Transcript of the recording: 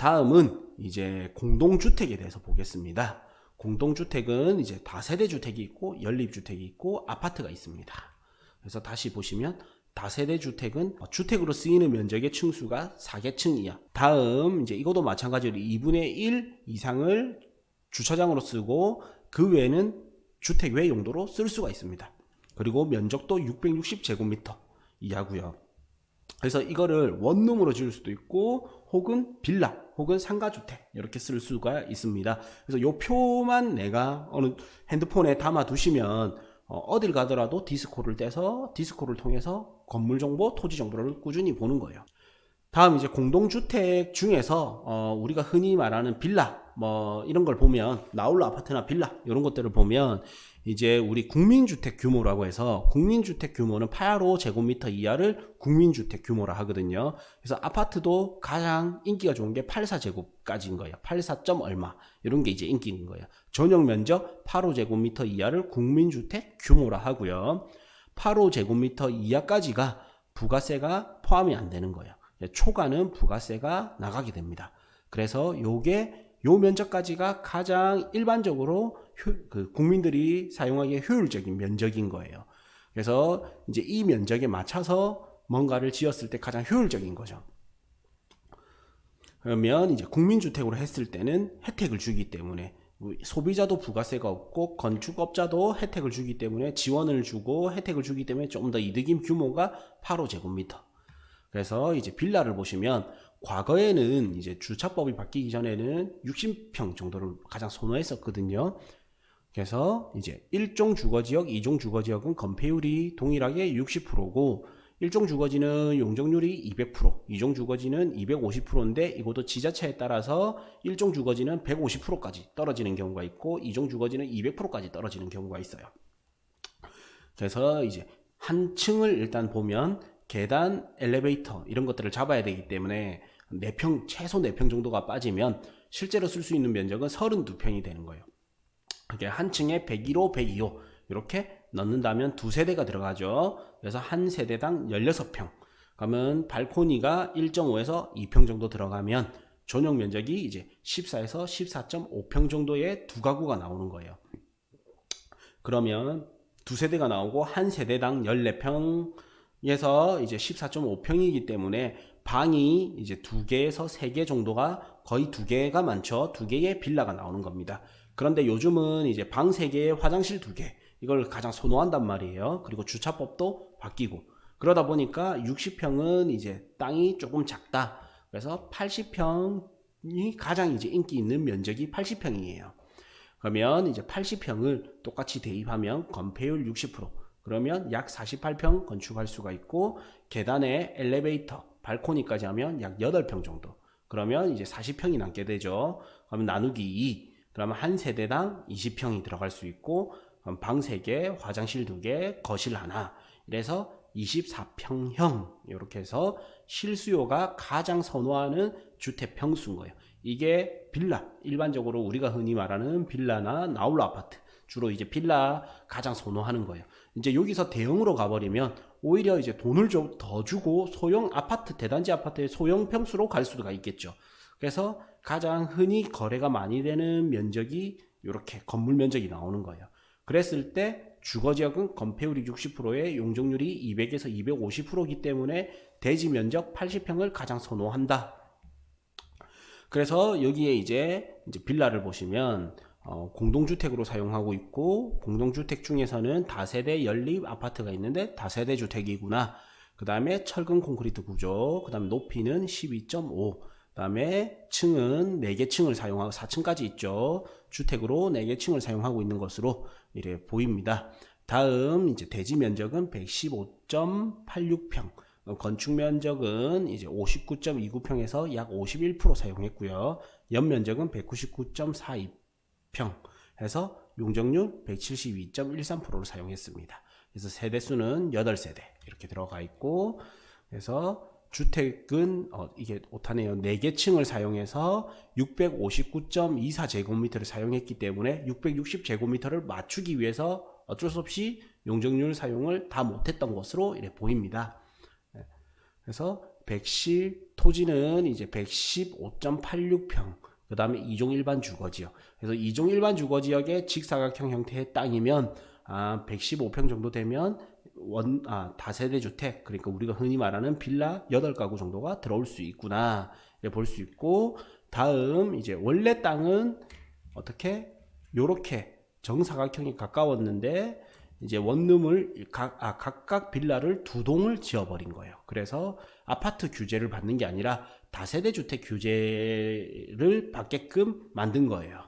다음은 이제 공동주택에 대해서 보겠습니다. 공동주택은 이제 다세대 주택이 있고 연립주택이 있고 아파트가 있습니다. 그래서 다시 보시면 다세대 주택은 주택으로 쓰이는 면적의 층수가 4개층 이하. 다음 이제 이것도 마찬가지로 2분의 1 이상을 주차장으로 쓰고 그 외에는 주택 외 용도로 쓸 수가 있습니다. 그리고 면적도 660제곱미터 이하고요. 그래서 이거를 원룸으로 지을 수도 있고 혹은 빌라 혹은 상가주택 이렇게 쓸 수가 있습니다. 그래서 요 표만 내가 어느 핸드폰에 담아 두시면 어딜 가더라도 디스코를 떼서 디스코를 통해서 건물 정보, 토지 정보를 꾸준히 보는 거예요. 다음 이제 공동주택 중에서 우리가 흔히 말하는 빌라 뭐 이런 걸 보면 나홀로 아파트나 빌라 이런 것들을 보면 이제 우리 국민주택 규모라고 해서 국민주택 규모는 85제곱미터 이하를 국민주택 규모라 하거든요. 그래서 아파트도 가장 인기가 좋은 게 84제곱까지인 거예요. 84점 얼마 이런 게 이제 인기인 거예요. 전용 면적 85제곱미터 이하를 국민주택 규모라 하고요. 85제곱미터 이하까지가 부가세가 포함이 안 되는 거예요. 초과는 부가세가 나가게 됩니다. 그래서 요 면적까지가 가장 일반적으로 국민들이 사용하기에 효율적인 면적인 거예요. 그래서 이제 이 면적에 맞춰서 뭔가를 지었을 때 가장 효율적인 거죠. 그러면 이제 국민주택으로 했을 때는 혜택을 주기 때문에 소비자도 부가세가 없고 건축업자도 혜택을 주기 때문에 지원을 주고 혜택을 주기 때문에 좀 더 이득인 규모가 85제곱미터. 그래서 이제 빌라를 보시면 과거에는 이제 주차법이 바뀌기 전에는 60평 정도를 가장 선호했었거든요. 그래서 이제 1종 주거지역, 2종 주거지역은 건폐율이 동일하게 60%고 1종 주거지는 용적률이 200%, 2종 주거지는 250%인데 이것도 지자체에 따라서 1종 주거지는 150%까지 떨어지는 경우가 있고 2종 주거지는 200%까지 떨어지는 경우가 있어요. 그래서 이제 한 층을 일단 보면 계단, 엘리베이터 이런 것들을 잡아야 되기 때문에 4평, 최소 4평 정도가 빠지면 실제로 쓸 수 있는 면적은 32평이 되는 거예요. 그게 한 층에 101호, 102호 이렇게 넣는다면 두 세대가 들어가죠. 그래서 한 세대당 16평. 그러면 발코니가 1.5에서 2평 정도 들어가면 전용 면적이 이제 14에서 14.5평 정도의 두 가구가 나오는 거예요. 그러면 두 세대가 나오고 한 세대당 14평에서 이제 14.5평이기 때문에 방이 이제 2개에서 3개 정도가 거의 2개가 많죠. 2개의 빌라가 나오는 겁니다. 그런데 요즘은 이제 방 3개, 화장실 2개 이걸 가장 선호한단 말이에요. 그리고 주차법도 바뀌고 그러다 보니까 60평은 이제 땅이 조금 작다. 그래서 80평이 가장 이제 인기 있는 면적이 80평이에요. 그러면 이제 80평을 똑같이 대입하면 건폐율 60%. 그러면 약 48평 건축할 수가 있고 계단에 엘리베이터, 발코니까지 하면 약 8평 정도. 그러면 이제 40평이 남게 되죠. 그러면 나누기 2. 그러면 한 세대당 20평이 들어갈 수 있고 방 3개, 화장실 2개, 거실 하나. 이래서 24평형 이렇게 해서 실수요가 가장 선호하는 주택 평수인 거예요. 이게 빌라, 일반적으로 우리가 흔히 말하는 빌라나 나홀로 아파트, 주로 이제 빌라 가장 선호하는 거예요. 이제 여기서 대형으로 가버리면 오히려 이제 돈을 좀 더 주고 소형 아파트, 대단지 아파트의 소형 평수로 갈 수가 있겠죠. 그래서 가장 흔히 거래가 많이 되는 면적이 이렇게 건물 면적이 나오는 거예요. 그랬을 때 주거지역은 건폐율이 60%에 용적률이 200에서 250%이기 때문에 대지 면적 80평을 가장 선호한다. 그래서 여기에 이제 빌라를 보시면 공동주택으로 사용하고 있고 공동주택 중에서는 다세대 연립 아파트가 있는데 다세대 주택이구나. 그 다음에 철근 콘크리트 구조, 그 다음에 높이는 12.5, 그 다음에 층은 4개 층을 사용하고 4층까지 있죠. 주택으로 4개 층을 사용하고 있는 것으로 이렇게 보입니다. 다음 이제 대지 면적은 115.86평, 건축 면적은 이제 59.29평에서 약 51% 사용했고요. 연면적은 199.42평 해서 용적률 172.13%를 사용했습니다. 그래서 세대수는 8세대 이렇게 들어가 있고, 그래서 주택은 이게 오타네요. 4개 층을 사용해서 659.24제곱미터를 사용했기 때문에 660제곱미터를 맞추기 위해서 어쩔 수 없이 용적률 사용을 다 못했던 것으로 이렇게 보입니다. 그래서 토지는 이제 115.86평. 그 다음에 2종 일반 주거지역. 그래서 2종 일반 주거지역의 직사각형 형태의 땅이면 115평 정도 되면 다세대 주택, 그러니까 우리가 흔히 말하는 빌라 8가구 정도가 들어올 수 있구나 볼 수 있고, 다음 이제 원래 땅은 어떻게 요렇게 정사각형이 가까웠는데 이제 원룸을 각각 빌라를 2동을 지어버린 거예요. 그래서 아파트 규제를 받는 게 아니라 다세대 주택 규제를 받게끔 만든 거예요.